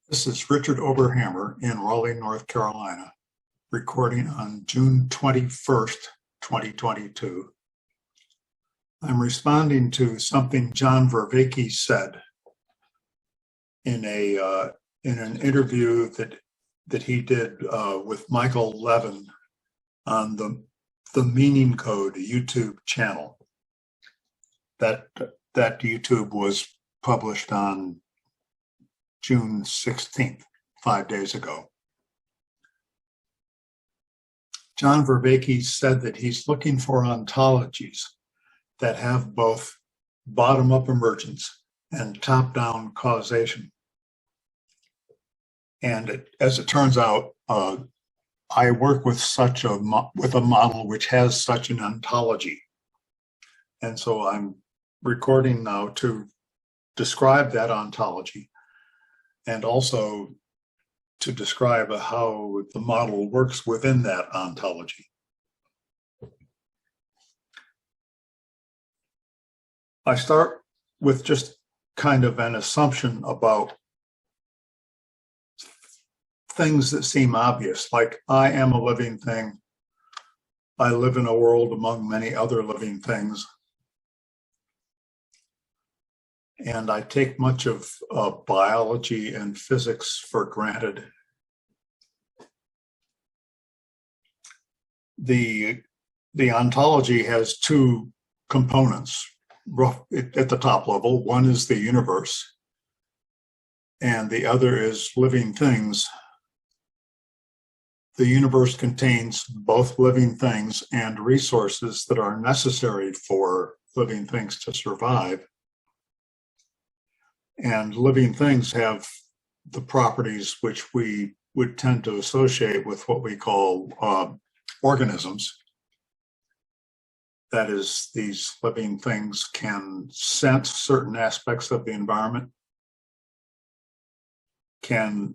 This is Richard Oberhammer in Raleigh, North Carolina, recording on June 21st, 2022. I'm responding to something John Vervaeke said in an interview that he did with Michael Levin on the Meaning Code YouTube channel. That YouTube was published on June 16th, 5 days ago. John Vervaeke said that he's looking for ontologies that have both bottom-up emergence and top-down causation. And as it turns out, I work with a model which has such an ontology. And so I'm recording now to describe that ontology, and also to describe how the model works within that ontology. I start with just kind of an assumption about things that seem obvious, like I am a living thing. I live in a world among many other living things. And I take much of biology and physics for granted. The ontology has two components at the top level. One is the universe, and the other is living things. The universe contains both living things and resources that are necessary for living things to survive. And living things have the properties which we would tend to associate with what we call organisms. That is, these living things can sense certain aspects of the environment, can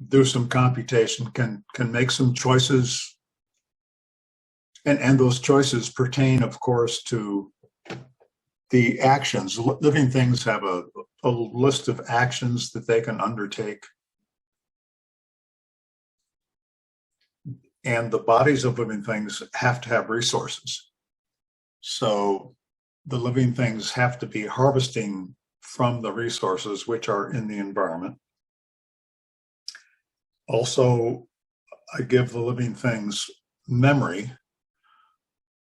do some computation, can make some choices, and those choices pertain, of course, to the actions. Living things have a list of actions that they can undertake. And the bodies of living things have to have resources. So the living things have to be harvesting from the resources which are in the environment. Also, I give the living things memory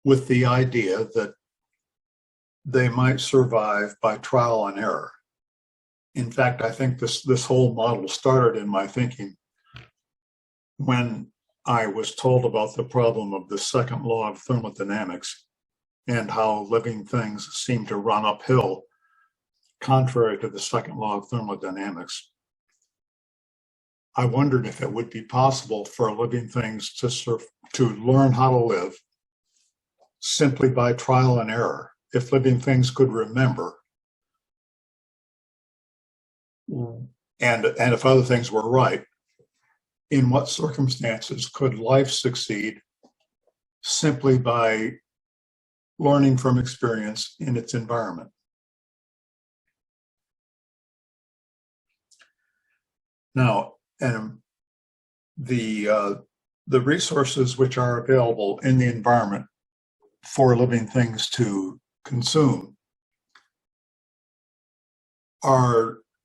with the idea that they might survive by trial and error. In fact, I think this whole model started in my thinking when I was told about the problem of the second law of thermodynamics and how living things seem to run uphill, contrary to the second law of thermodynamics. I wondered if it would be possible for living things to learn how to live simply by trial and error. If living things could remember, and if other things were right, in what circumstances could life succeed simply by learning from experience in its environment? Now, the resources which are available in the environment for living things to consume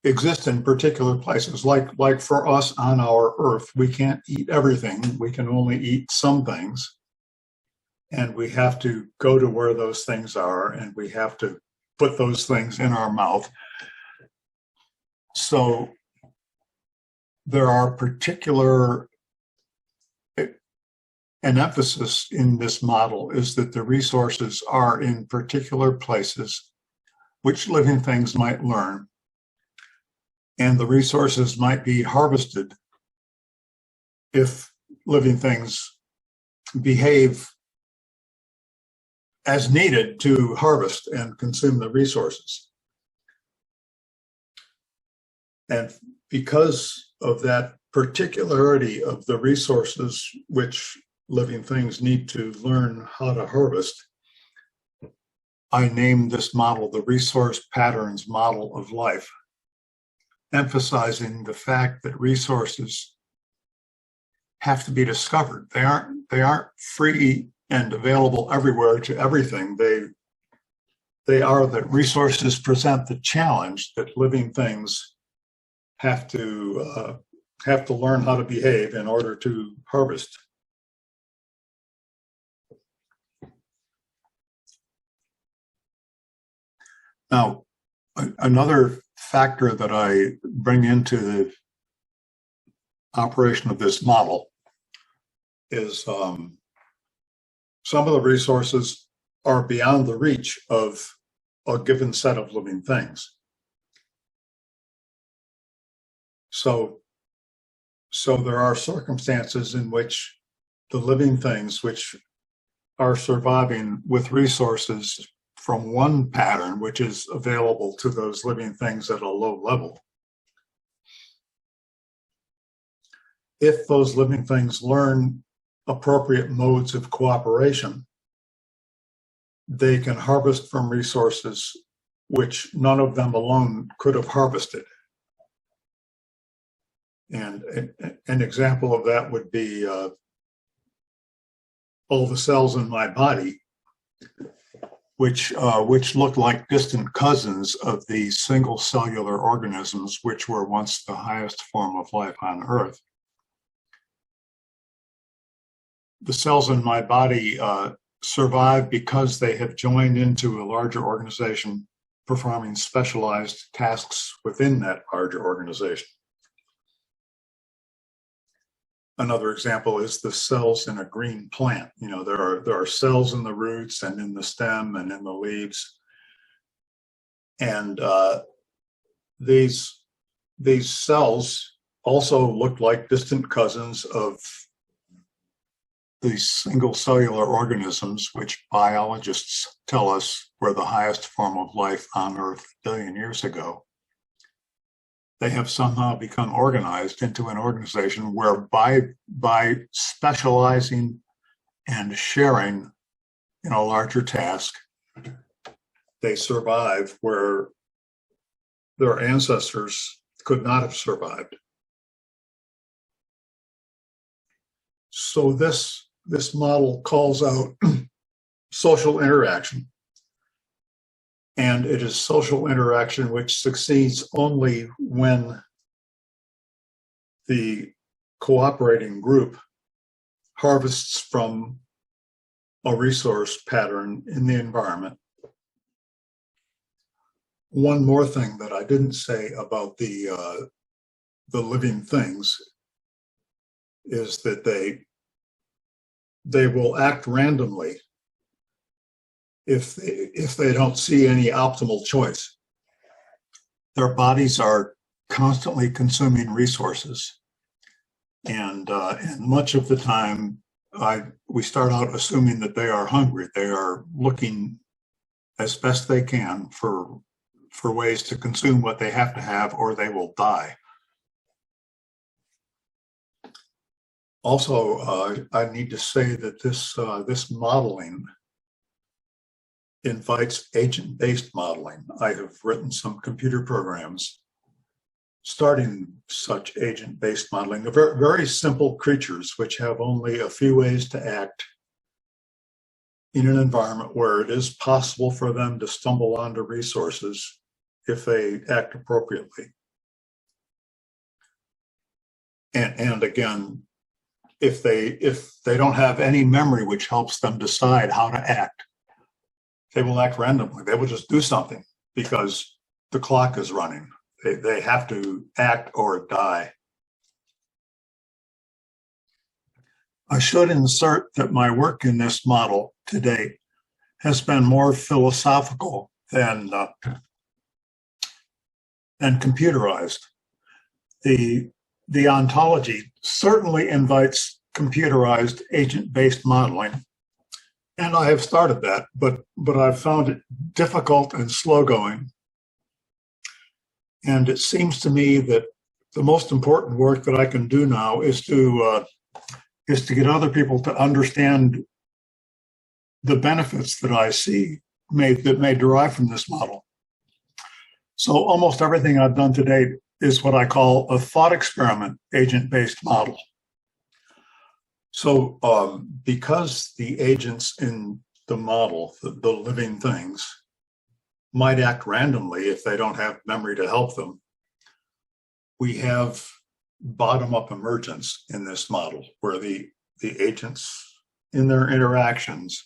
exist in particular places. Like for us on our Earth, we can't eat everything. We can only eat some things, and we have to go to where those things are, and we have to put those things in our mouth. So there are particular, an emphasis in this model is that the resources are in particular places which living things might learn, and the resources might be harvested if living things behave as needed to harvest and consume the resources. And because of that particularity of the resources which living things need to learn how to harvest, I named this model the resource patterns model of life. emphasizing the fact that resources have to be discovered. They aren't free and available everywhere to everything. They are that resources present the challenge that living things have to learn how to behave in order to harvest. Now, another factor that I bring into the operation of this model is some of the resources are beyond the reach of a given set of living things. So there are circumstances in which the living things which are surviving with resources from one pattern which is available to those living things at a low level, if those living things learn appropriate modes of cooperation, they can harvest from resources which none of them alone could have harvested. And an example of that would be all the cells in my body, which look like distant cousins of the single cellular organisms which were once the highest form of life on Earth. The cells in my body survive because they have joined into a larger organization performing specialized tasks within that larger organization. Another example is the cells in a green plant. You know, there are cells in the roots and in the stem and in the leaves. And these cells also look like distant cousins of these single cellular organisms, which biologists tell us were the highest form of life on Earth a billion years ago. They have somehow become organized into an organization where by specializing and sharing in a larger task, they survive where their ancestors could not have survived. So this model calls out social interaction. And it is social interaction which succeeds only when the cooperating group harvests from a resource pattern in the environment. One more thing that I didn't say about the living things is that they will act randomly if they don't see any optimal choice. Their bodies are constantly consuming resources, and much of the time we start out assuming that they are hungry. They are looking as best they can for ways to consume what they have to have, or they will die. Also, I need to say that this modeling invites agent-based modeling. I have written some computer programs starting such agent-based modeling. They're very simple creatures which have only a few ways to act in an environment where it is possible for them to stumble onto resources if they act appropriately. And again, if they don't have any memory which helps them decide how to act, they will act randomly. They will just do something because the clock is running. They have to act or die. I should insert that my work in this model to date has been more philosophical than computerized. The ontology certainly invites computerized agent-based modeling, and I have started that, but I've found it difficult and slow-going. And it seems to me that the most important work that I can do now is to get other people to understand the benefits that I see that may derive from this model. So almost everything I've done to date is what I call a thought experiment agent-based model. So because the agents in the model, the living things, might act randomly if they don't have memory to help them, we have bottom-up emergence in this model, where the agents in their interactions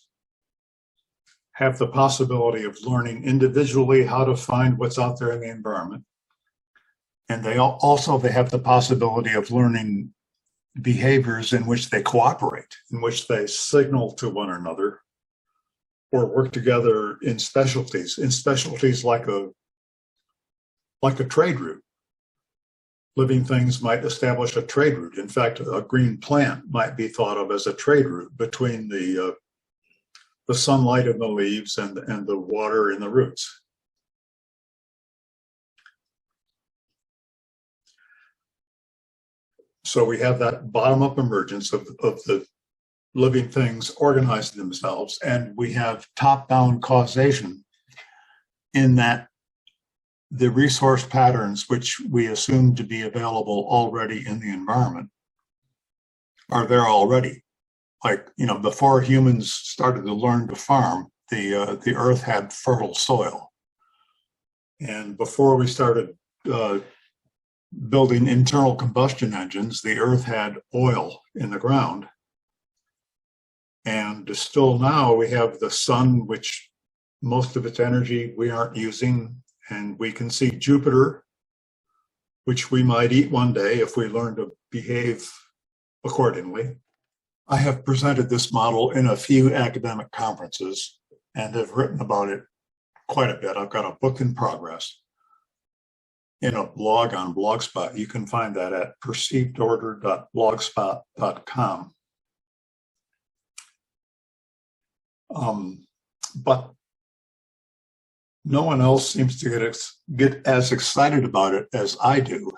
have the possibility of learning individually how to find what's out there in the environment. And they have the possibility of learning behaviors in which they cooperate, in which they signal to one another or work together in specialties like a trade route. Living things might establish a trade route. In fact, a green plant might be thought of as a trade route between the sunlight in the leaves and the water in the roots. So we have that bottom-up emergence of the living things organizing themselves, and we have top-down causation in that the resource patterns which we assume to be available already in the environment are there already. Like, before humans started to learn to farm, the earth had fertile soil. And before we started building internal combustion engines, the earth had oil in the ground. And still now we have the sun, which most of its energy we aren't using. And we can see Jupiter, which we might eat one day if we learn to behave accordingly. I have presented this model in a few academic conferences and have written about it quite a bit. I've got a book in progress in a blog on Blogspot. You can find that at perceivedorder.blogspot.com. But no one else seems to get as excited about it as I do.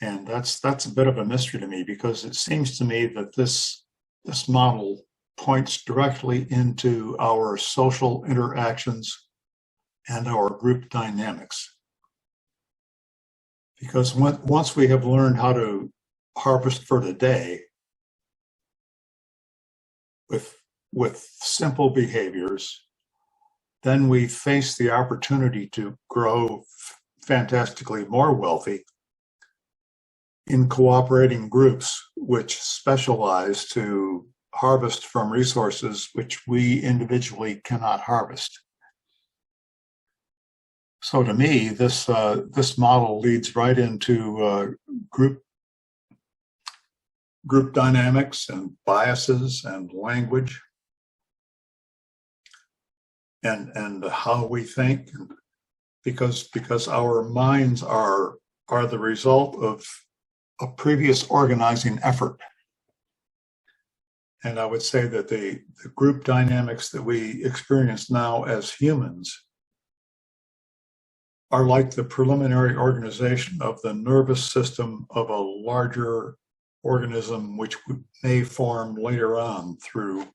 And that's a bit of a mystery to me, because it seems to me that this model points directly into our social interactions and our group dynamics. Because once we have learned how to harvest for the day with simple behaviors, then we face the opportunity to grow fantastically more wealthy in cooperating groups which specialize to harvest from resources which we individually cannot harvest. So to me, this model leads right into group dynamics and biases and language and how we think, because our minds are the result of a previous organizing effort. And I would say that the group dynamics that we experience now as humans are like the preliminary organization of the nervous system of a larger organism, which may form later on through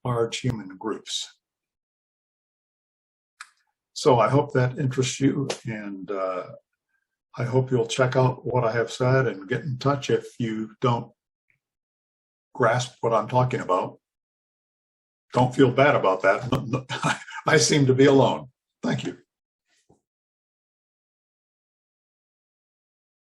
large human groups. So I hope that interests you, and I hope you'll check out what I have said and get in touch if you don't grasp what I'm talking about. Don't feel bad about that. I seem to be alone. Thank you.